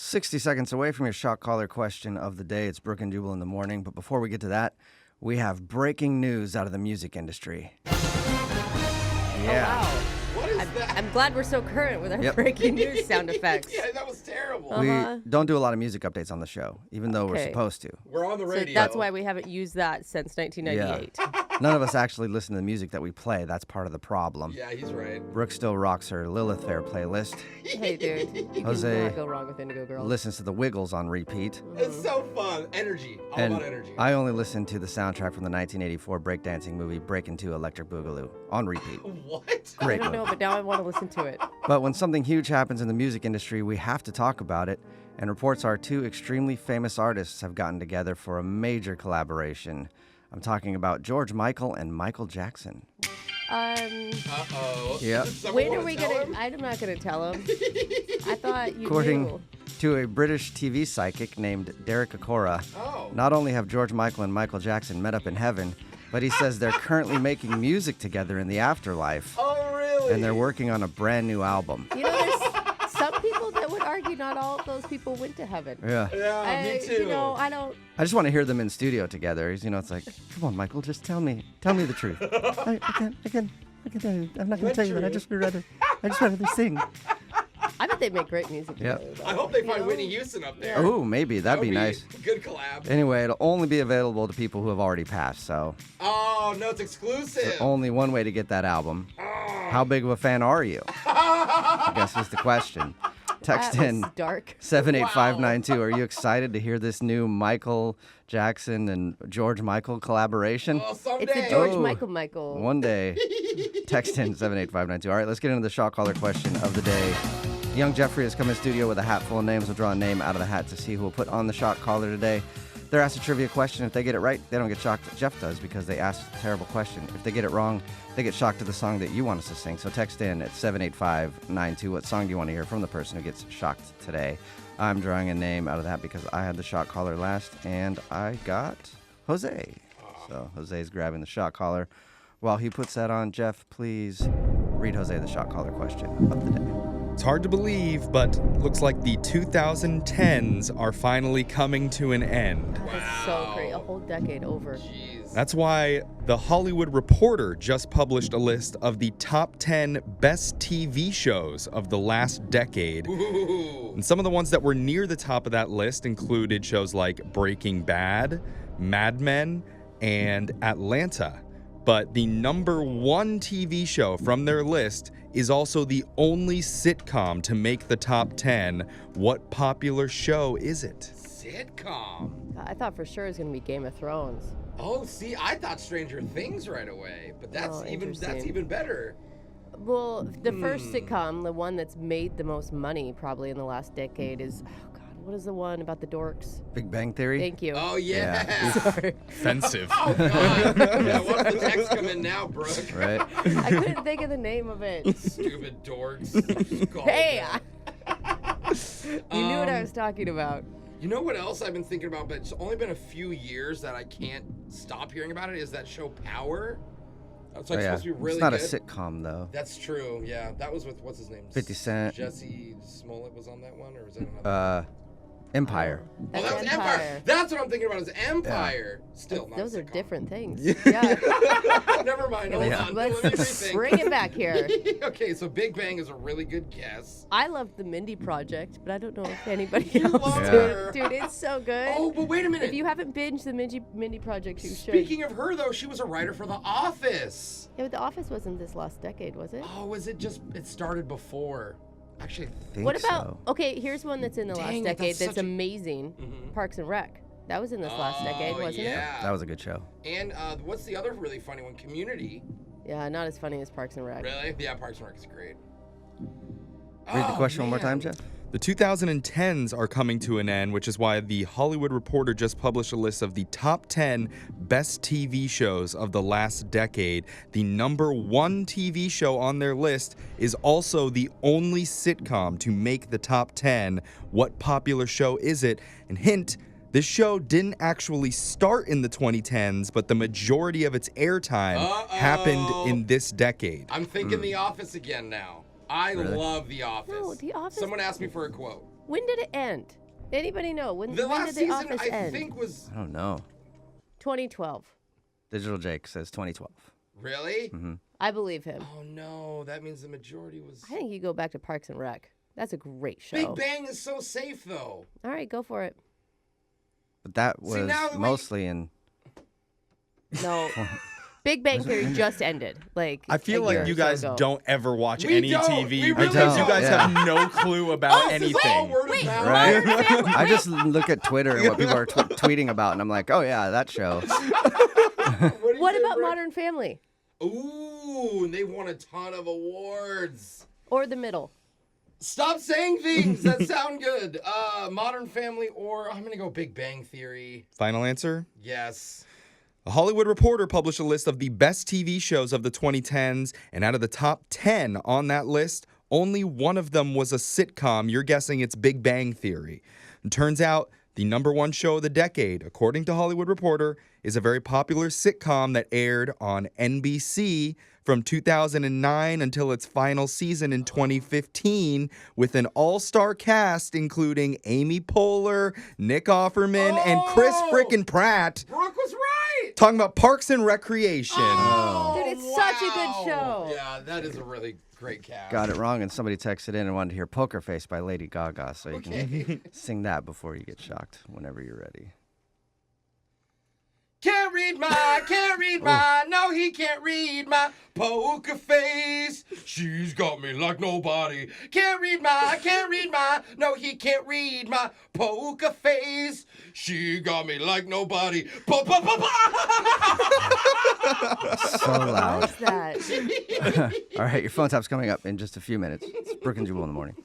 60 seconds away from your shock collar question of the day. It's Brooke and Jubal in the morning. But before we get to that, we have breaking news out of the music industry. Yeah. Oh, wow. What is that? I'm glad we're so current with our breaking news sound effects. Yeah, that was terrible. We don't do a lot of music updates on the show, even though we're supposed to. We're on the radio. So that's why we haven't used that since 1998. None of us actually listen to the music that we play. That's part of the problem. Yeah, he's right. Brooke still rocks her Lilith Fair playlist. Hey, dude. You Jose cannot go wrong with Indigo Girls. Listens to the Wiggles on repeat. It's so fun. Energy. All about energy. I only listen to the soundtrack from the 1984 breakdancing movie Breakin' 2 Electric Boogaloo on repeat. What? Great I don't movie. know, but now I want to listen to it. But when something huge happens in the music industry, we have to talk about it. And reports are two extremely famous artists have gotten together for a major collaboration. I'm talking about George Michael and Michael Jackson. Uh-oh. Yep. When are we going to... I'm not going to tell him. I thought you According knew. to a British TV psychic named Derek Acora, Oh. not only have George Michael and Michael Jackson met up in heaven, but he says they're currently making music together in the afterlife. Oh, really? And they're working on a brand new album. You know, there's some people that would argue not all of those people went to heaven. Yeah. Yeah, me too. You know, I don't... I just want to hear them in studio together. You know, it's like, come on, Michael, just tell me the truth. I can't tell you. I'm not going to tell you that. I just rather sing. I bet they make great music Yeah. together. though. I hope they You find know? Whitney Houston up there. Oh, maybe. That'd be nice. Good collab. Anyway, it'll only be available to people who have already passed, so Oh, no, it's exclusive. only one way to get that album. Oh. How big of a fan are you? I guess is the question. Text That in was dark. 78592. Are you excited to hear this new Michael Jackson and George Michael collaboration? Oh, someday. It's a George Oh. Michael. One day. Text in 78592. All right, let's get into the shot caller question of the day. Young Jeffrey has come in studio with a hat full of names. We'll draw a name out of the hat to see who will put on the shot caller today. They're asked a trivia question. If they get it right, they don't get shocked. Jeff does because they asked a terrible question. If they get it wrong, they get shocked to the song that you want us to sing. So text in at 78592. What song do you want to hear from the person who gets shocked today? I'm drawing a name out of that because I had the shot caller last, and I got Jose. So Jose's grabbing the shot caller. While he puts that on, Jeff, please read Jose the shot caller question of the day. It's hard to believe, but looks like the 2010s are finally coming to an end. That's so great. A whole decade over. Jeez. That's why The Hollywood Reporter just published a list of the top 10 best TV shows of the last decade. Ooh. And some of the ones that were near the top of that list included shows like Breaking Bad, Mad Men, and Atlanta. But the number one TV show from their list is also the only sitcom to make the top 10. What popular show is it? Sitcom. I thought for sure it was going to be Game of Thrones. Oh, see, I thought Stranger Things right away, but that's Oh, that's interesting. even better. Well, the first sitcom, the one that's made the most money probably in the last decade is, oh God, what is the one about the dorks? Big Bang Theory? Thank you. Oh yeah. Sorry. Offensive. Oh god. Yeah, what's the text come in now, Brooke? Right? I couldn't think of the name of it. Stupid dorks. Hey! You knew what I was talking about. You know what else I've been thinking about, but it's only been a few years that I can't stop hearing about it, is that show Power. It's like supposed to be really it's not good. a sitcom, though. That's true, yeah. That was with, what's his name? 50 Cent. Jesse Smollett was on that one, or was that another? Empire. Oh, that was Empire. That's what I'm thinking about, is Empire. Still not Those a are sitcom. different things. Yeah. Never mind, hold on. Let me Let's rethink. bring it back here. Okay, so Big Bang is a really good guess. I love the Mindy Project, but I don't know if anybody You else love did. her. Dude, it's so good. Oh, but wait a minute. If you haven't binged the Mindy Project, you should. Speaking of her, though, she was a writer for The Office. Yeah, but The Office wasn't this last decade, was it? Oh, was it just, it started before? Actually, Think What about, so. okay, here's one that's in the Dang last it, decade that's that's such a- amazing. Mhm. Parks and Rec. That was in this last decade, wasn't it? yeah. That was a good show. And what's the other really funny one? Community. Yeah, not as funny as Parks and Rec. Really? Yeah, Parks and Rec is great. Read the Oh, question one more man. time, Jeff. The 2010s are coming to an end, which is why the Hollywood Reporter just published a list of the top 10 best TV shows of the last decade. The number one TV show on their list is also the only sitcom to make the top 10. What popular show is it? And hint, this show didn't actually start in the 2010s, but the majority of its airtime happened in this decade. I'm thinking The Office again now. I Really? love The Office. No, The Office- Someone asked me for a quote. When did it end? Anybody know? When The did last The season, Office I end? think, was... I don't know. 2012. Digital Jake says 2012. Really? Mm-hmm. I believe him. Oh, no. That means the majority was... I think you go back to Parks and Rec. That's a great show. Big Bang is so safe, though. All right, go for it. But that was now we- mostly in. No. Big Bang Theory just ended. Like I feel a year like you or so guys ago. don't ever watch We any don't. TV We because really you guys don't. have no clue about This is all anything. word of Wait, mouth. Right? Modern Family. I just look at Twitter and what people are tweeting about, and I'm like, oh yeah, that show. What about Modern Family? Ooh, they won a ton of awards. Or The Middle? Stop saying things that sound good. Modern Family, or I'm gonna go Big Bang Theory. Final answer? Yes. A Hollywood Reporter published a list of the best TV shows of the 2010s, and out of the top 10 on that list, only one of them was a sitcom. You're guessing it's Big Bang Theory. And turns out the number one show of the decade, according to Hollywood Reporter, is a very popular sitcom that aired on NBC from 2009 until its final season in 2015, with an all-star cast including Amy Poehler, Nick Offerman, and Chris frickin' Pratt. Brooke was right. Talking about Parks and Recreation. Oh, Dude, it's such a good wow. show. Yeah, that is a really great cast. Got it wrong, and somebody texted in and wanted to hear Poker Face by Lady Gaga, so you Okay. can sing that before you get shocked whenever you're ready. Can't read my, no, he can't read my poker face. She's got me like nobody. Can't read my, no, he can't read my poker face. She got me like nobody. So What loud. was that? All right, your phone tap's coming up in just a few minutes. It's Brooke and Jubal in the morning.